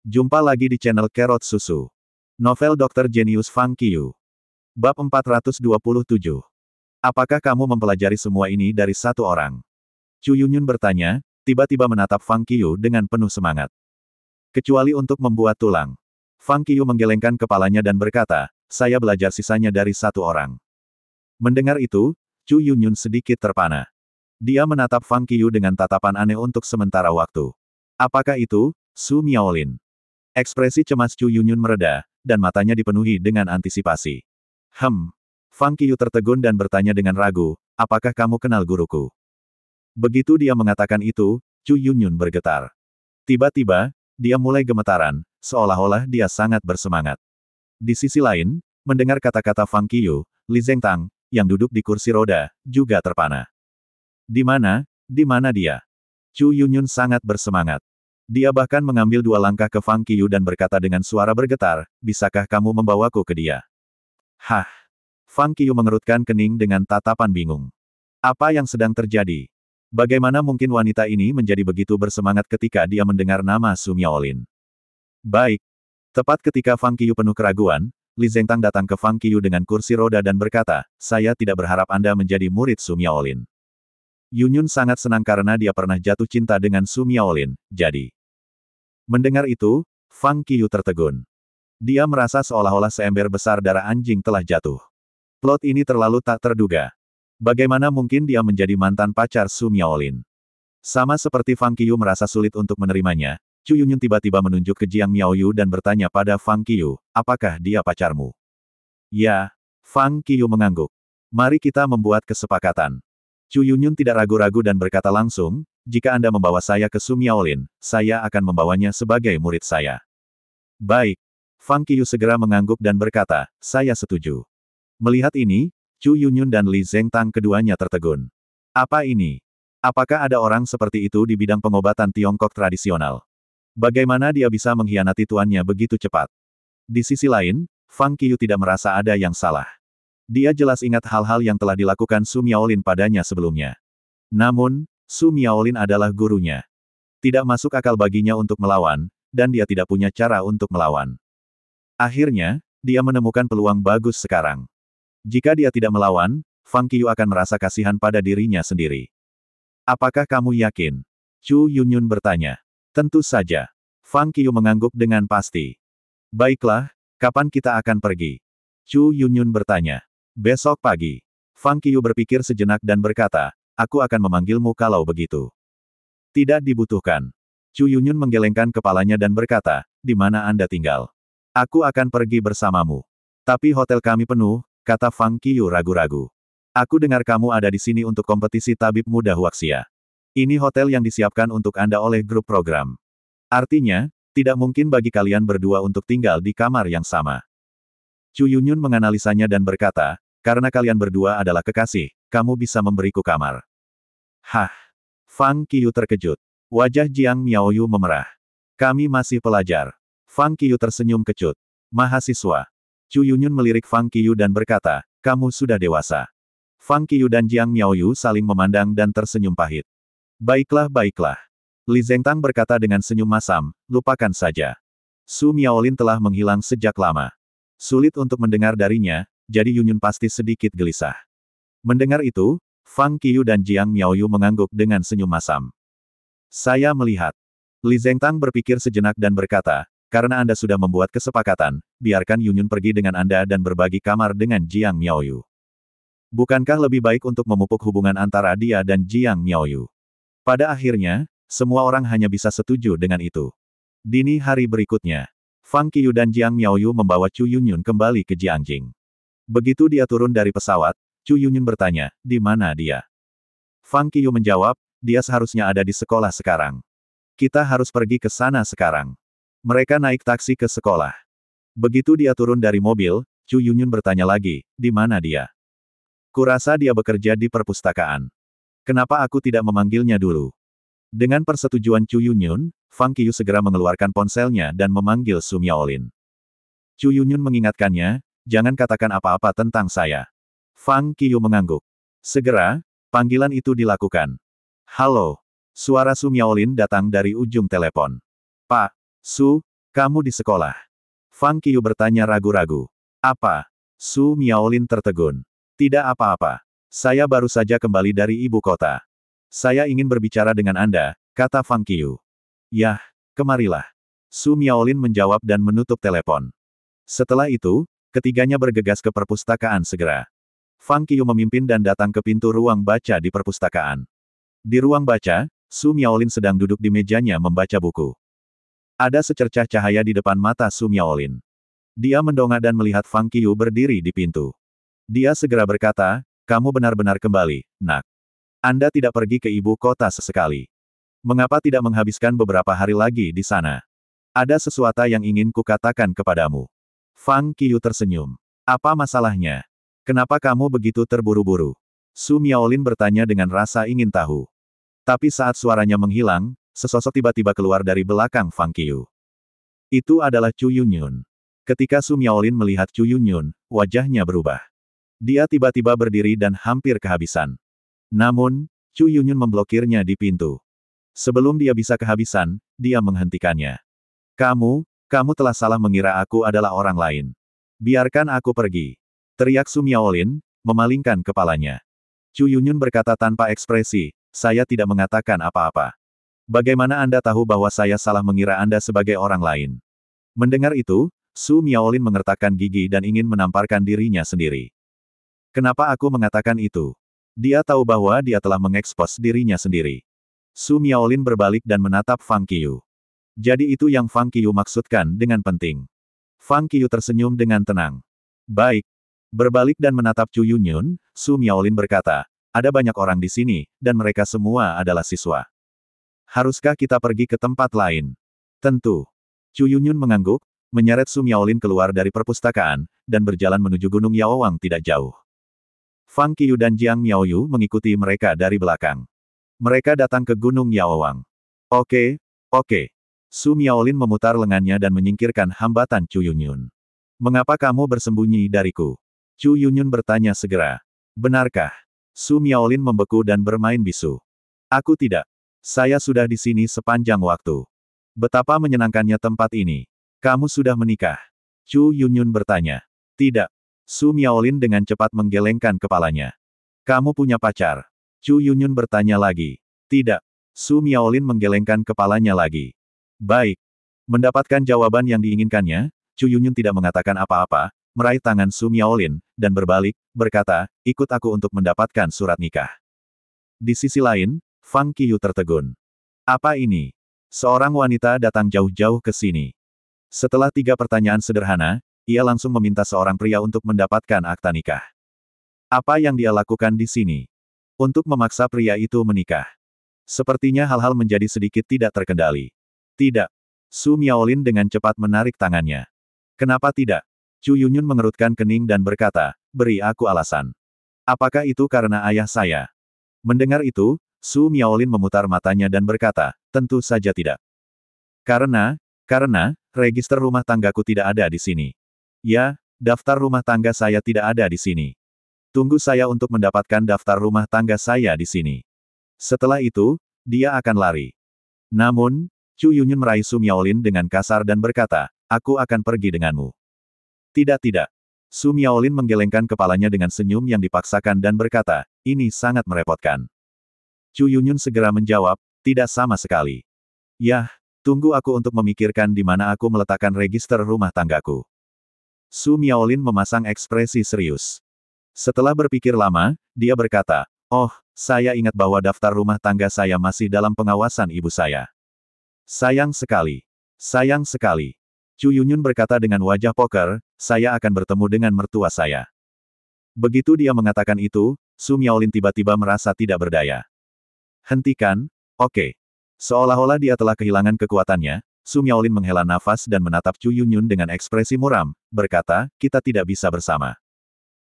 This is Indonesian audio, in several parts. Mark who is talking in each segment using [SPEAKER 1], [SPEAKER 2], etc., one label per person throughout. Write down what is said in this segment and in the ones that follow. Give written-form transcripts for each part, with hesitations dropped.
[SPEAKER 1] Jumpa lagi di channel Kerot Susu. Novel Dr. Genius Fang Qiu. Bab 427. Apakah kamu mempelajari semua ini dari satu orang? Chu Yunyun bertanya, tiba-tiba menatap Fang Qiu dengan penuh semangat. Kecuali untuk membuat tulang. Fang Qiu menggelengkan kepalanya dan berkata, saya belajar sisanya dari satu orang. Mendengar itu, Chu Yunyun sedikit terpana. Dia menatap Fang Qiu dengan tatapan aneh untuk sementara waktu. Apakah itu, Su Miaolin? Ekspresi cemas Chu Yunyun mereda, dan matanya dipenuhi dengan antisipasi. Fang Qiu tertegun dan bertanya dengan ragu, apakah kamu kenal guruku? Begitu dia mengatakan itu, Chu Yunyun bergetar. Tiba-tiba, dia mulai gemetaran, seolah-olah dia sangat bersemangat. Di sisi lain, mendengar kata-kata Fang Qiu, Li Zengtang, yang duduk di kursi roda, juga terpana. Di mana dia? Chu Yunyun sangat bersemangat. Dia bahkan mengambil 2 langkah ke Fang Qiu dan berkata dengan suara bergetar, bisakah kamu membawaku ke dia? Hah? Fang Qiu mengerutkan kening dengan tatapan bingung. Apa yang sedang terjadi? Bagaimana mungkin wanita ini menjadi begitu bersemangat ketika dia mendengar nama Su Miaolin? Baik. Tepat ketika Fang Qiu penuh keraguan, Li Zengtang datang ke Fang Qiu dengan kursi roda dan berkata, saya tidak berharap Anda menjadi murid Su Miaolin. Yunyun sangat senang karena dia pernah jatuh cinta dengan Su Miaolin, jadi. Mendengar itu, Fang Qiu tertegun. Dia merasa seolah-olah seember besar darah anjing telah jatuh. Plot ini terlalu tak terduga. Bagaimana mungkin dia menjadi mantan pacar Su Miaolin? Sama seperti Fang Qiu merasa sulit untuk menerimanya, Chu Yunyun tiba-tiba menunjuk ke Jiang Miaoyu dan bertanya pada Fang Qiu, apakah dia pacarmu? Ya, Fang Qiu mengangguk. Mari kita membuat kesepakatan. Chu Yunyun tidak ragu-ragu dan berkata langsung, jika Anda membawa saya ke Su Miaolin, saya akan membawanya sebagai murid saya. Baik. Fang Qiu segera mengangguk dan berkata, saya setuju. Melihat ini, Chu Yunyun dan Li Zengtang keduanya tertegun. Apa ini? Apakah ada orang seperti itu di bidang pengobatan Tiongkok tradisional? Bagaimana dia bisa mengkhianati tuannya begitu cepat? Di sisi lain, Fang Qiu tidak merasa ada yang salah. Dia jelas ingat hal-hal yang telah dilakukan Su Miaolin padanya sebelumnya. Namun, Su Miaolin adalah gurunya. Tidak masuk akal baginya untuk melawan, dan dia tidak punya cara untuk melawan. Akhirnya, dia menemukan peluang bagus sekarang. Jika dia tidak melawan, Fang Qiu akan merasa kasihan pada dirinya sendiri. Apakah kamu yakin? Chu Yunyun bertanya. Tentu saja. Fang Qiu mengangguk dengan pasti. Baiklah, kapan kita akan pergi? Chu Yunyun bertanya. Besok pagi. Fang Qiu berpikir sejenak dan berkata, aku akan memanggilmu kalau begitu. Tidak dibutuhkan. Chu Yunyun menggelengkan kepalanya dan berkata, di mana Anda tinggal? Aku akan pergi bersamamu. Tapi hotel kami penuh, kata Fang Qiu ragu-ragu. Aku dengar kamu ada di sini untuk kompetisi tabib muda Huaxia. Ini hotel yang disiapkan untuk Anda oleh grup program. Artinya, tidak mungkin bagi kalian berdua untuk tinggal di kamar yang sama. Chu Yunyun menganalisanya dan berkata, karena kalian berdua adalah kekasih, kamu bisa memberiku kamar. Hah? Fang Qiu terkejut. Wajah Jiang Miaoyu memerah. Kami masih pelajar. Fang Qiu tersenyum kecut. Mahasiswa. Chu Yunyun melirik Fang Qiu dan berkata, kamu sudah dewasa. Fang Qiu dan Jiang Miaoyu saling memandang dan tersenyum pahit. Baiklah, baiklah. Li Zengtang berkata dengan senyum masam, lupakan saja. Su Miaolin telah menghilang sejak lama. Sulit untuk mendengar darinya, jadi Yunyun pasti sedikit gelisah. Mendengar itu, Fang Qiu dan Jiang Miaoyu mengangguk dengan senyum masam. Saya melihat. Li Zengtang berpikir sejenak dan berkata, karena Anda sudah membuat kesepakatan, biarkan Yunyun pergi dengan Anda dan berbagi kamar dengan Jiang Miaoyu. Bukankah lebih baik untuk memupuk hubungan antara dia dan Jiang Miaoyu? Pada akhirnya, semua orang hanya bisa setuju dengan itu. Dini hari berikutnya, Fang Qiu dan Jiang Miaoyu membawa Chu Yunyun kembali ke Jiangjing. Begitu dia turun dari pesawat, Chu Yunyun bertanya, di mana dia? Fang Qiu menjawab, dia seharusnya ada di sekolah sekarang. Kita harus pergi ke sana sekarang. Mereka naik taksi ke sekolah. Begitu dia turun dari mobil, Chu Yunyun bertanya lagi, di mana dia? Kurasa dia bekerja di perpustakaan. Kenapa aku tidak memanggilnya dulu? Dengan persetujuan Chu Yunyun, Fang Qiu segera mengeluarkan ponselnya dan memanggil Su Miaolin. Chu Yunyun mengingatkannya, jangan katakan apa-apa tentang saya. Fang Qiu mengangguk. Segera, panggilan itu dilakukan. Halo. Suara Su Miaolin datang dari ujung telepon. Pak, Su, Kamu di sekolah? Fang Qiu bertanya ragu-ragu. Apa? Su Miaolin tertegun. Tidak apa-apa. Saya baru saja kembali dari ibu kota. Saya ingin berbicara dengan Anda, kata Fang Qiu. Yah, kemarilah. Su Miaolin menjawab dan menutup telepon. Setelah itu, ketiganya bergegas ke perpustakaan segera. Fang Qiu memimpin dan datang ke pintu ruang baca di perpustakaan. Di ruang baca, Su Miaolin sedang duduk di mejanya membaca buku. Ada secercah cahaya di depan mata Su Miaolin. Dia mendongak dan melihat Fang Qiu berdiri di pintu. Dia segera berkata, kamu benar-benar kembali, nak. Anda tidak pergi ke ibu kota sesekali. Mengapa tidak menghabiskan beberapa hari lagi di sana? Ada sesuatu yang ingin kukatakan kepadamu. Fang Qiu tersenyum. Apa masalahnya? Kenapa kamu begitu terburu-buru? Su Miaolin bertanya dengan rasa ingin tahu. Tapi saat suaranya menghilang, sesosok tiba-tiba keluar dari belakang Fang Qiu. Itu adalah Chu Yunyun. Ketika Su Miaolin melihat Chu Yunyun, wajahnya berubah. Dia tiba-tiba berdiri dan hampir kehabisan. Namun, Chu Yunyun memblokirnya di pintu. Sebelum dia bisa kehabisan, dia menghentikannya. Kamu telah salah mengira aku adalah orang lain. Biarkan aku pergi. Teriak Su Miaolin, memalingkan kepalanya. Chu Yunyun berkata tanpa ekspresi, saya tidak mengatakan apa-apa. Bagaimana Anda tahu bahwa saya salah mengira Anda sebagai orang lain? Mendengar itu, Su Miaolin mengertakkan gigi dan ingin menamparkan dirinya sendiri. Kenapa aku mengatakan itu? Dia tahu bahwa dia telah mengekspos dirinya sendiri. Su Miaolin berbalik dan menatap Fang Qiu. Jadi itu yang Fang Qiu maksudkan dengan penting. Fang Qiu tersenyum dengan tenang. Baik. Berbalik dan menatap Chu Yunyun, Su Miaolin berkata, ada banyak orang di sini, dan mereka semua adalah siswa. Haruskah kita pergi ke tempat lain? Tentu. Chu Yunyun mengangguk, menyeret Su Miaolin keluar dari perpustakaan, dan berjalan menuju Gunung Yaowang tidak jauh. Fang Qiu dan Jiang Miaoyu mengikuti mereka dari belakang. Mereka datang ke Gunung Yaowang. Oke. Su Miaolin memutar lengannya dan menyingkirkan hambatan Chu Yunyun. Mengapa kamu bersembunyi dariku? Chu Yunyun bertanya segera. Benarkah? Su Miaolin membeku dan bermain bisu. Aku tidak. Saya sudah di sini sepanjang waktu. Betapa menyenangkannya tempat ini. Kamu sudah menikah? Chu Yunyun bertanya. Tidak. Su Miaolin dengan cepat menggelengkan kepalanya. Kamu punya pacar? Chu Yunyun bertanya lagi. Tidak. Su Miaolin menggelengkan kepalanya lagi. Baik. Mendapatkan jawaban yang diinginkannya, Chu Yunyun tidak mengatakan apa-apa, meraih tangan Su Miaolin, dan berbalik, berkata, ikut aku untuk mendapatkan surat nikah. Di sisi lain, Fang Qiu tertegun. Apa ini? Seorang wanita datang jauh-jauh ke sini. Setelah 3 pertanyaan sederhana, ia langsung meminta seorang pria untuk mendapatkan akta nikah. Apa yang dia lakukan di sini? Untuk memaksa pria itu menikah. Sepertinya hal-hal menjadi sedikit tidak terkendali. Tidak. Su Miaolin dengan cepat menarik tangannya. Kenapa tidak? Chu Yunyun mengerutkan kening dan berkata, beri aku alasan. Apakah itu karena ayah saya? Mendengar itu, Su Miaolin memutar matanya dan berkata, tentu saja tidak. Karena, register rumah tanggaku tidak ada di sini. Ya, daftar rumah tangga saya tidak ada di sini. Tunggu saya untuk mendapatkan daftar rumah tangga saya di sini. Setelah itu, dia akan lari. Namun, Chu Yunyun meraih Su Miaolin dengan kasar dan berkata, aku akan pergi denganmu. Tidak. Su Miaolin menggelengkan kepalanya dengan senyum yang dipaksakan dan berkata, ini sangat merepotkan. Chu Yunyun segera menjawab, tidak sama sekali. Yah, tunggu aku untuk memikirkan di mana aku meletakkan register rumah tanggaku. Su Miaolin memasang ekspresi serius. Setelah berpikir lama, dia berkata, oh, saya ingat bahwa daftar rumah tangga saya masih dalam pengawasan ibu saya. Sayang sekali. Chu Yunyun berkata dengan wajah poker, saya akan bertemu dengan mertua saya. Begitu dia mengatakan itu, Su Miaolin tiba-tiba merasa tidak berdaya. Hentikan, oke. Seolah-olah dia telah kehilangan kekuatannya, Su Miaolin menghela nafas dan menatap Chu Yunyun dengan ekspresi muram, berkata, kita tidak bisa bersama.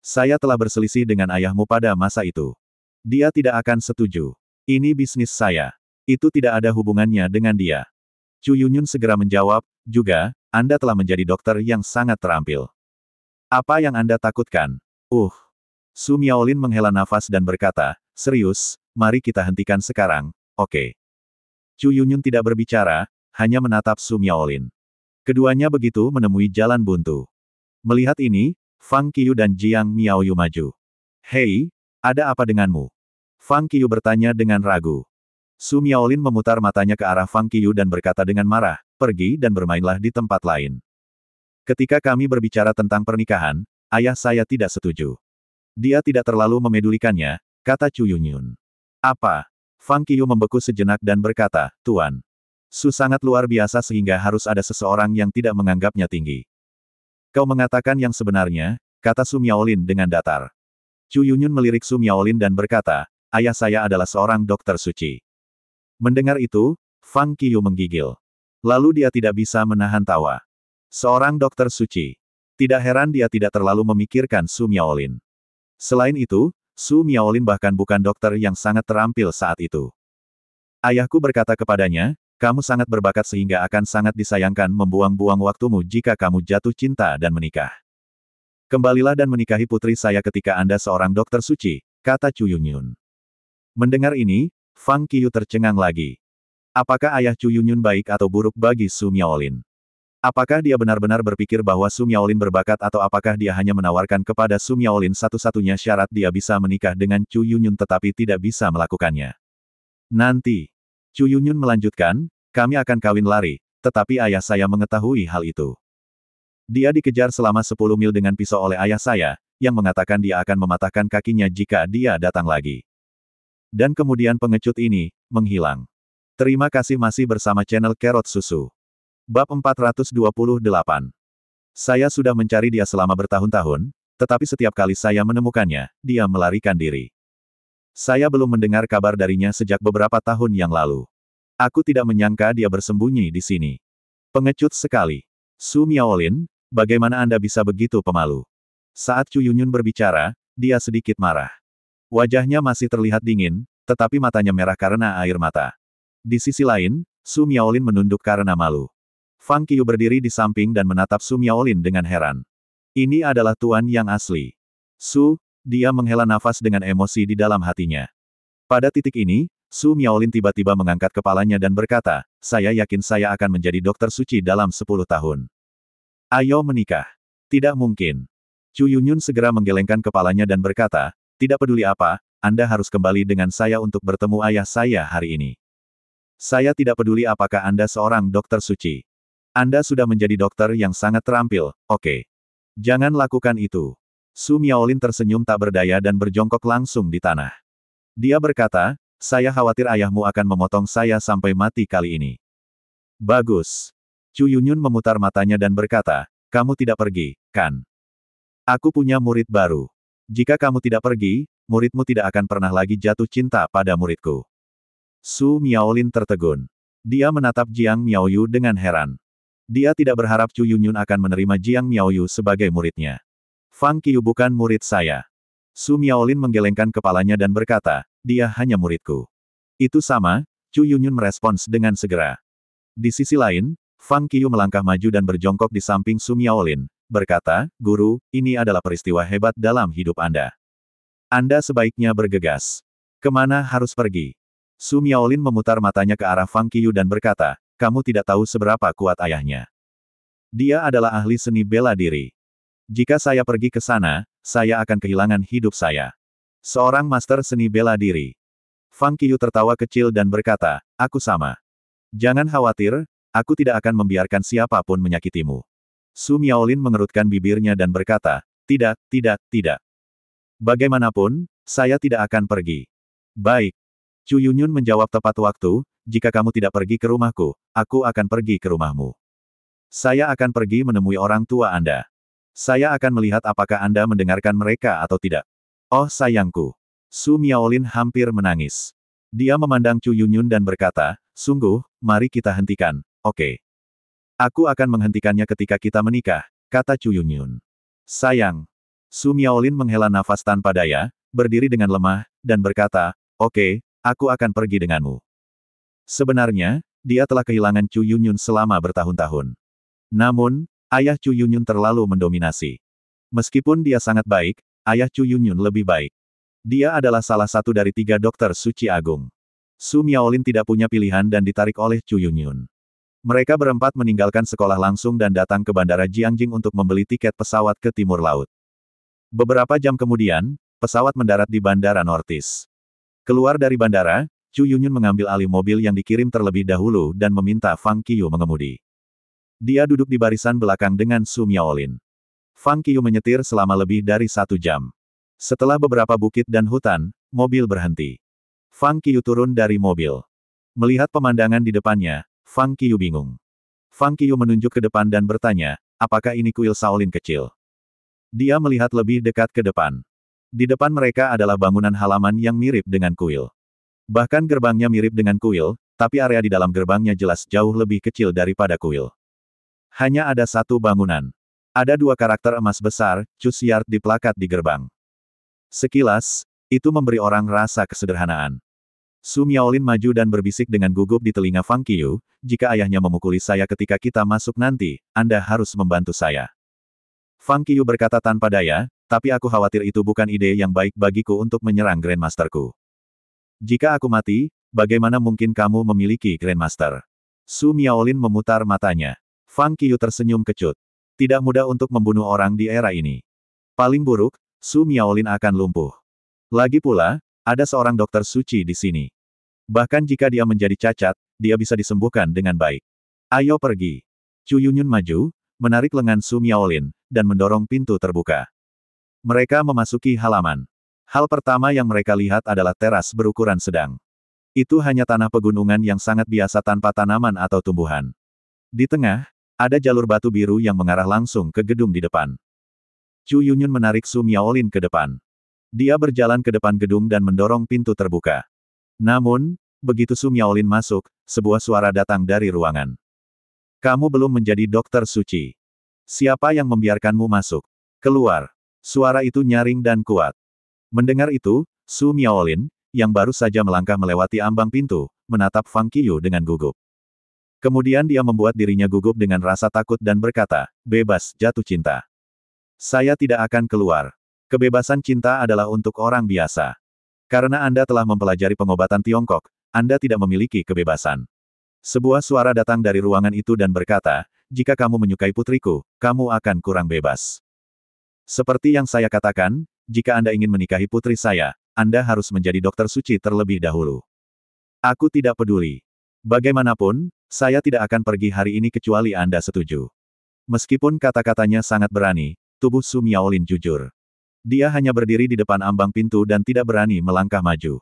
[SPEAKER 1] Saya telah berselisih dengan ayahmu pada masa itu. Dia tidak akan setuju. Ini bisnis saya. Itu tidak ada hubungannya dengan dia. Chu Yunyun segera menjawab, juga, Anda telah menjadi dokter yang sangat terampil. Apa yang Anda takutkan? Su Miaolin menghela nafas dan berkata, serius, mari kita hentikan sekarang, oke. Chu Yunyun tidak berbicara, hanya menatap Su Miaolin. Keduanya begitu menemui jalan buntu. Melihat ini, Fang Qiu dan Jiang Miaoyu maju. Hei, ada apa denganmu? Fang Qiu bertanya dengan ragu. Su Miaolin memutar matanya ke arah Fang Qiu dan berkata dengan marah, pergi dan bermainlah di tempat lain. Ketika kami berbicara tentang pernikahan, ayah saya tidak setuju. Dia tidak terlalu memedulikannya, kata Chu Yunyun. Apa? Fang Qiu membeku sejenak dan berkata, Tuan. Su sangat luar biasa sehingga harus ada seseorang yang tidak menganggapnya tinggi. Kau mengatakan yang sebenarnya, kata Su Miaolin dengan datar. Chu Yunyun melirik Su Miaolin dan berkata, ayah saya adalah seorang dokter suci. Mendengar itu, Fang Qiu menggigil. Lalu dia tidak bisa menahan tawa. Seorang dokter suci. Tidak heran dia tidak terlalu memikirkan Su Miaolin. Selain itu, Su Miaolin bahkan bukan dokter yang sangat terampil saat itu. Ayahku berkata kepadanya, kamu sangat berbakat sehingga akan sangat disayangkan membuang-buang waktumu jika kamu jatuh cinta dan menikah. Kembalilah dan menikahi putri saya ketika Anda seorang dokter suci, kata Chu Yunyun. Mendengar ini, Fang Qiu tercengang lagi. Apakah ayah Chu Yunyun baik atau buruk bagi Su Miaolin? Apakah dia benar-benar berpikir bahwa Su Miaolin berbakat atau apakah dia hanya menawarkan kepada Su Miaolin satu-satunya syarat dia bisa menikah dengan Chu Yunyun tetapi tidak bisa melakukannya? Nanti. Chu Yunyun melanjutkan, kami akan kawin lari, tetapi ayah saya mengetahui hal itu. Dia dikejar selama 10 mil dengan pisau oleh ayah saya, yang mengatakan dia akan mematahkan kakinya jika dia datang lagi. Dan kemudian pengecut ini, menghilang. Terima kasih masih bersama channel Carrot Susu. Bab 428. Saya sudah mencari dia selama bertahun-tahun, tetapi setiap kali saya menemukannya, dia melarikan diri. Saya belum mendengar kabar darinya sejak beberapa tahun yang lalu. Aku tidak menyangka dia bersembunyi di sini. Pengecut sekali. Su Miaolin, bagaimana Anda bisa begitu pemalu? Saat Chu Yunyun berbicara, dia sedikit marah. Wajahnya masih terlihat dingin, tetapi matanya merah karena air mata. Di sisi lain, Su Miaolin menunduk karena malu. Fang Qiu berdiri di samping dan menatap Su Miaolin dengan heran. Ini adalah tuan yang asli. Su, dia menghela nafas dengan emosi di dalam hatinya. Pada titik ini, Su Miaolin tiba-tiba mengangkat kepalanya dan berkata, saya yakin saya akan menjadi dokter suci dalam 10 tahun. Ayo menikah. Tidak mungkin. Chu Yunyun segera menggelengkan kepalanya dan berkata, tidak peduli apa, Anda harus kembali dengan saya untuk bertemu ayah saya hari ini. Saya tidak peduli apakah Anda seorang dokter suci. Anda sudah menjadi dokter yang sangat terampil, oke. Jangan lakukan itu. Su Miaolin tersenyum tak berdaya dan berjongkok langsung di tanah. Dia berkata, saya khawatir ayahmu akan memotong saya sampai mati kali ini. Bagus. Chu Yunyun memutar matanya dan berkata, kamu tidak pergi, kan? Aku punya murid baru. Jika kamu tidak pergi, muridmu tidak akan pernah lagi jatuh cinta pada muridku. Su Miaolin tertegun. Dia menatap Jiang Miaoyu dengan heran. Dia tidak berharap Chu Yunyun akan menerima Jiang Miaoyu sebagai muridnya. Fang Qiu bukan murid saya. Su Miaolin menggelengkan kepalanya dan berkata, dia hanya muridku. Itu sama, Chu Yunyun merespons dengan segera. Di sisi lain, Fang Qiu melangkah maju dan berjongkok di samping Su Miaolin, berkata, Guru, ini adalah peristiwa hebat dalam hidup Anda. Anda sebaiknya bergegas. Kemana harus pergi? Su Miaolin memutar matanya ke arah Fang Qiu dan berkata, kamu tidak tahu seberapa kuat ayahnya. Dia adalah ahli seni bela diri. Jika saya pergi ke sana, saya akan kehilangan hidup saya. Seorang master seni bela diri. Fang Qiu tertawa kecil dan berkata, aku sama. Jangan khawatir, aku tidak akan membiarkan siapapun menyakitimu. Su Miaolin mengerutkan bibirnya dan berkata, tidak, tidak, tidak. Bagaimanapun, saya tidak akan pergi. Baik. Chu Yunyun menjawab tepat waktu, jika kamu tidak pergi ke rumahku, aku akan pergi ke rumahmu. Saya akan pergi menemui orang tua Anda. Saya akan melihat apakah Anda mendengarkan mereka atau tidak. Oh sayangku. Su Miaolin hampir menangis. Dia memandang Chu Yunyun dan berkata, sungguh, mari kita hentikan, oke. Aku akan menghentikannya ketika kita menikah, kata Chu Yunyun. Sayang. Su Miaolin menghela nafas tanpa daya, berdiri dengan lemah, dan berkata, oke, aku akan pergi denganmu. Sebenarnya, dia telah kehilangan Chu Yunyun selama bertahun-tahun. Namun, ayah Chu Yunyun terlalu mendominasi. Meskipun dia sangat baik, ayah Chu Yunyun lebih baik. Dia adalah salah satu dari 3 dokter suci agung. Su Miaolin tidak punya pilihan dan ditarik oleh Chu Yunyun. Mereka berempat meninggalkan sekolah langsung dan datang ke Bandara Jiangjing untuk membeli tiket pesawat ke timur laut. Beberapa jam kemudian, pesawat mendarat di Bandara Nortis. Keluar dari bandara, Chu Yunyun mengambil alih mobil yang dikirim terlebih dahulu dan meminta Fang Qiyu mengemudi. Dia duduk di barisan belakang dengan Su Miaolin. Fang Qiyu menyetir selama lebih dari 1 jam. Setelah beberapa bukit dan hutan, mobil berhenti. Fang Qiyu turun dari mobil. Melihat pemandangan di depannya, Fang Qiyu bingung. Fang Qiyu menunjuk ke depan dan bertanya, apakah ini kuil Shaolin kecil? Dia melihat lebih dekat ke depan. Di depan mereka adalah bangunan halaman yang mirip dengan kuil. Bahkan gerbangnya mirip dengan kuil, tapi area di dalam gerbangnya jelas jauh lebih kecil daripada kuil. Hanya ada satu bangunan. Ada 2 karakter emas besar, Chusyard di plakat di gerbang. Sekilas, itu memberi orang rasa kesederhanaan. Su Miaolin maju dan berbisik dengan gugup di telinga Fang Qiyu, jika ayahnya memukuli saya ketika kita masuk nanti, Anda harus membantu saya. Fang Qiyu berkata tanpa daya, tapi aku khawatir itu bukan ide yang baik bagiku untuk menyerang Grandmasterku. Jika aku mati, bagaimana mungkin kamu memiliki Grandmaster? Su Miaolin memutar matanya. Fang Qiyu tersenyum kecut. Tidak mudah untuk membunuh orang di era ini. Paling buruk, Su Miaolin akan lumpuh. Lagi pula, ada seorang dokter suci di sini. Bahkan jika dia menjadi cacat, dia bisa disembuhkan dengan baik. Ayo pergi. Chu Yunyun maju, menarik lengan Su Miaolin, dan mendorong pintu terbuka. Mereka memasuki halaman. Hal pertama yang mereka lihat adalah teras berukuran sedang. Itu hanya tanah pegunungan yang sangat biasa tanpa tanaman atau tumbuhan. Di tengah, ada jalur batu biru yang mengarah langsung ke gedung di depan. Chu Yunyun menarik Su Miaolin ke depan. Dia berjalan ke depan gedung dan mendorong pintu terbuka. Namun, begitu Su Miaolin masuk, sebuah suara datang dari ruangan. Kamu belum menjadi dokter suci. Siapa yang membiarkanmu masuk? Keluar. Suara itu nyaring dan kuat. Mendengar itu, Su Miaolin, yang baru saja melangkah melewati ambang pintu, menatap Fang Qiyu dengan gugup. Kemudian dia membuat dirinya gugup dengan rasa takut dan berkata, bebas jatuh cinta. Saya tidak akan keluar. Kebebasan cinta adalah untuk orang biasa. Karena Anda telah mempelajari pengobatan Tiongkok, Anda tidak memiliki kebebasan. Sebuah suara datang dari ruangan itu dan berkata, jika kamu menyukai putriku, kamu akan kurang bebas. Seperti yang saya katakan, jika Anda ingin menikahi putri saya, Anda harus menjadi dokter suci terlebih dahulu. Aku tidak peduli. Bagaimanapun, saya tidak akan pergi hari ini kecuali Anda setuju. Meskipun kata-katanya sangat berani, tubuh Su Miaolin jujur. Dia hanya berdiri di depan ambang pintu dan tidak berani melangkah maju.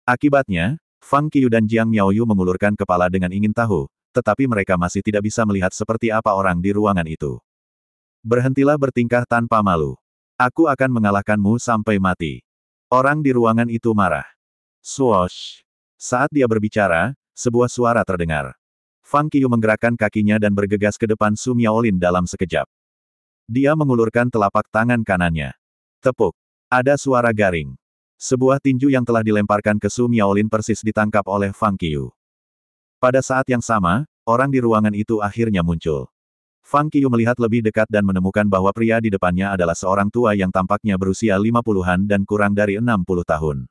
[SPEAKER 1] Akibatnya, Fang Qiyu dan Jiang Miaoyu mengulurkan kepala dengan ingin tahu, tetapi mereka masih tidak bisa melihat seperti apa orang di ruangan itu. Berhentilah bertingkah tanpa malu. Aku akan mengalahkanmu sampai mati. Orang di ruangan itu marah. Swoosh. Saat dia berbicara, sebuah suara terdengar. Fang Qiyu menggerakkan kakinya dan bergegas ke depan Su Miaolin dalam sekejap. Dia mengulurkan telapak tangan kanannya. Tepuk. Ada suara garing. Sebuah tinju yang telah dilemparkan ke Su Miaolin persis ditangkap oleh Fang Qiyu. Pada saat yang sama, orang di ruangan itu akhirnya muncul. Fang Qiyu melihat lebih dekat dan menemukan bahwa pria di depannya adalah seorang tua yang tampaknya berusia 50-an dan kurang dari 60 tahun.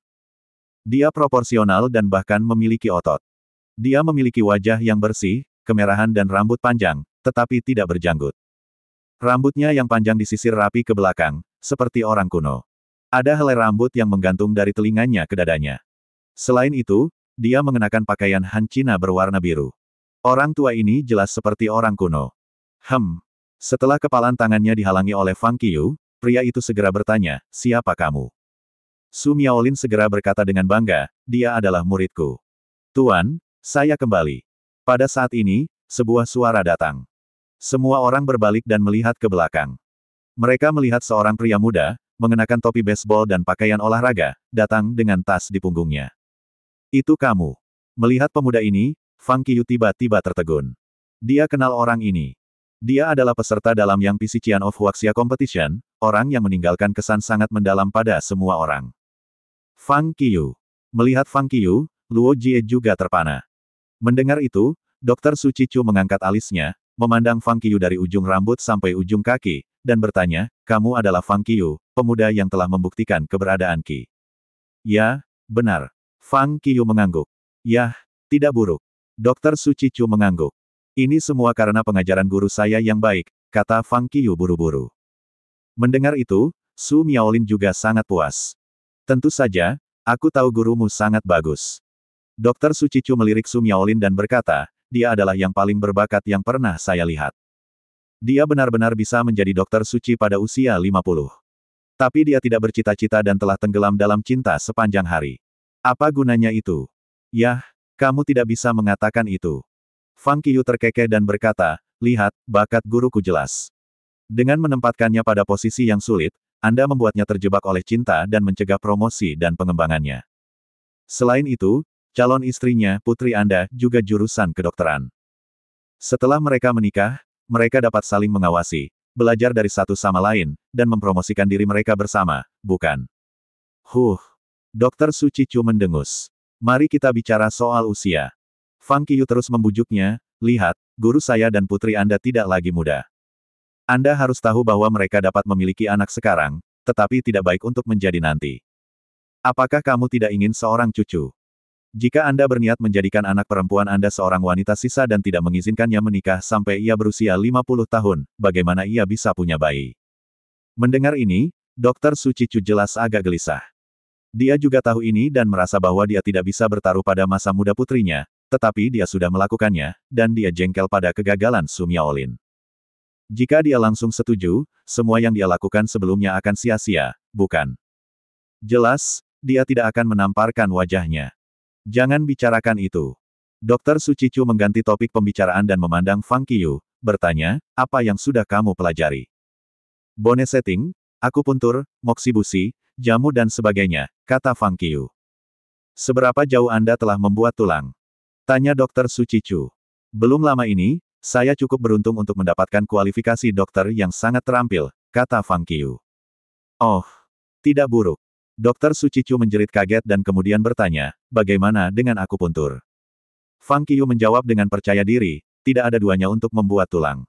[SPEAKER 1] Dia proporsional dan bahkan memiliki otot. Dia memiliki wajah yang bersih, kemerahan dan rambut panjang, tetapi tidak berjanggut. Rambutnya yang panjang disisir rapi ke belakang, seperti orang kuno. Ada helai rambut yang menggantung dari telinganya ke dadanya. Selain itu, dia mengenakan pakaian Han Cina berwarna biru. Orang tua ini jelas seperti orang kuno. Setelah kepalan tangannya dihalangi oleh Fang Qiyu, pria itu segera bertanya, siapa kamu? Su Miaolin segera berkata dengan bangga, dia adalah muridku. Tuan, saya kembali. Pada saat ini, sebuah suara datang. Semua orang berbalik dan melihat ke belakang. Mereka melihat seorang pria muda, mengenakan topi baseball dan pakaian olahraga, datang dengan tas di punggungnya. Itu kamu. Melihat pemuda ini, Fang Qiyu tiba-tiba tertegun. Dia kenal orang ini. Dia adalah peserta dalam Yang Pisician of Huaxia Competition, orang yang meninggalkan kesan sangat mendalam pada semua orang. Fang Qiyu. Melihat Fang Qiyu, Luo Jie juga terpana. Mendengar itu, Dr. Su Cicu mengangkat alisnya, memandang Fang Qiyu dari ujung rambut sampai ujung kaki, dan bertanya, kamu adalah Fang Qiyu, pemuda yang telah membuktikan keberadaan Qi. Ya, benar. Fang Qiyu mengangguk. Yah, tidak buruk. Dr. Su Cicu mengangguk. Ini semua karena pengajaran guru saya yang baik, kata Fang Qiyu buru-buru. Mendengar itu, Su Miaolin juga sangat puas. Tentu saja, aku tahu gurumu sangat bagus. Dokter Sucicu melirik Su Miaolin dan berkata, dia adalah yang paling berbakat yang pernah saya lihat. Dia benar-benar bisa menjadi dokter suci pada usia 50. Tapi dia tidak bercita-cita dan telah tenggelam dalam cinta sepanjang hari. Apa gunanya itu? Yah, kamu tidak bisa mengatakan itu. Fang Qiyu terkekeh dan berkata, lihat, bakat guruku jelas. Dengan menempatkannya pada posisi yang sulit, Anda membuatnya terjebak oleh cinta dan mencegah promosi dan pengembangannya. Selain itu, calon istrinya, putri Anda, juga jurusan kedokteran. Setelah mereka menikah, mereka dapat saling mengawasi, belajar dari satu sama lain, dan mempromosikan diri mereka bersama, bukan? Dokter Sucicu mendengus. Mari kita bicara soal usia. Fang Qiyu terus membujuknya, lihat, guru saya dan putri Anda tidak lagi muda. Anda harus tahu bahwa mereka dapat memiliki anak sekarang, tetapi tidak baik untuk menjadi nanti. Apakah kamu tidak ingin seorang cucu? Jika Anda berniat menjadikan anak perempuan Anda seorang wanita sisa dan tidak mengizinkannya menikah sampai ia berusia 50 tahun, bagaimana ia bisa punya bayi? Mendengar ini, Dokter Sucicu jelas agak gelisah. Dia juga tahu ini dan merasa bahwa dia tidak bisa bertaruh pada masa muda putrinya, tetapi dia sudah melakukannya, dan dia jengkel pada kegagalan Su Miaolin. Jika dia langsung setuju, semua yang dia lakukan sebelumnya akan sia-sia, bukan? Jelas, dia tidak akan menamparkan wajahnya. Jangan bicarakan itu. Dokter Sucicu mengganti topik pembicaraan dan memandang Fang Qiyu, bertanya, apa yang sudah kamu pelajari? Bone setting, akupuntur, moksibusi, jamu dan sebagainya, kata Fang Qiyu. Seberapa jauh Anda telah membuat tulang? Tanya Dokter Sucicu. Belum lama ini, saya cukup beruntung untuk mendapatkan kualifikasi dokter yang sangat terampil, kata Fang Qiyu. Oh, tidak buruk. Dokter Sucicu menjerit kaget dan kemudian bertanya, bagaimana dengan akupuntur? Fang Qiyu menjawab dengan percaya diri, tidak ada duanya untuk membuat tulang.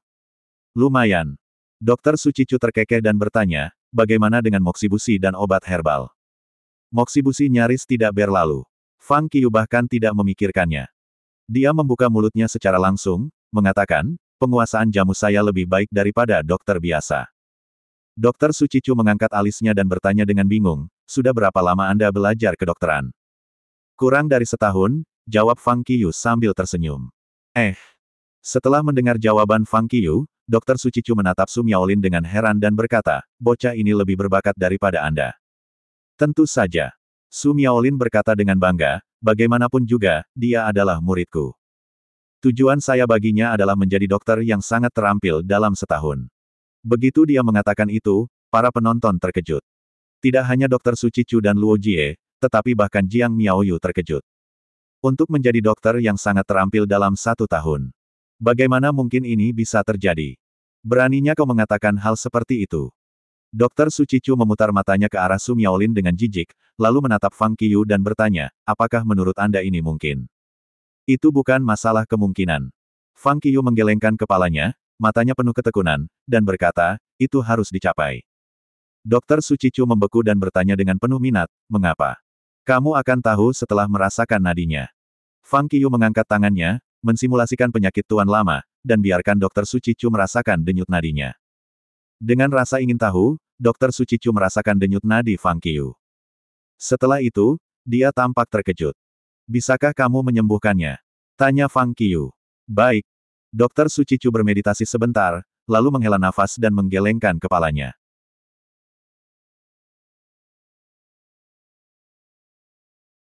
[SPEAKER 1] Lumayan. Dokter Sucicu terkekeh dan bertanya, bagaimana dengan moksibusi dan obat herbal? Moksibusi nyaris tidak berlalu. Fang Qiyu bahkan tidak memikirkannya. Dia membuka mulutnya secara langsung, mengatakan, penguasaan jamu saya lebih baik daripada dokter biasa. Dokter Sucicu mengangkat alisnya dan bertanya dengan bingung, sudah berapa lama Anda belajar kedokteran? Kurang dari setahun, jawab Fang Qiyu sambil tersenyum. Setelah mendengar jawaban Fang Qiyu, Dokter Sucicu menatap Su Miaolin dengan heran dan berkata, bocah ini lebih berbakat daripada Anda. Tentu saja. Su Miaolin berkata dengan bangga, bagaimanapun juga, dia adalah muridku. Tujuan saya baginya adalah menjadi dokter yang sangat terampil dalam setahun. Begitu dia mengatakan itu, para penonton terkejut. Tidak hanya Dokter Sucicu dan Luo Jie, tetapi bahkan Jiang Miaoyu terkejut. Untuk menjadi dokter yang sangat terampil dalam 1 tahun. Bagaimana mungkin ini bisa terjadi? Beraninya kau mengatakan hal seperti itu? Dokter Sucicu memutar matanya ke arah Su Miaolin dengan jijik, lalu menatap Fang Qiyu dan bertanya, apakah menurut Anda ini mungkin? Itu bukan masalah kemungkinan. Fang Qiyu menggelengkan kepalanya, matanya penuh ketekunan, dan berkata, itu harus dicapai. Dokter Sucicu membeku dan bertanya dengan penuh minat, mengapa? Kamu akan tahu setelah merasakan nadinya. Fang Qiyu mengangkat tangannya, mensimulasikan penyakit tuan lama, dan biarkan Dokter Sucicu merasakan denyut nadinya. Dengan rasa ingin tahu, Dokter Sucicu merasakan denyut nadi Fang Qiyu. Setelah itu, dia tampak terkejut. Bisakah kamu menyembuhkannya? Tanya Fang Qiyu. Baik. Dokter Sucicu bermeditasi sebentar, lalu menghela nafas dan menggelengkan kepalanya.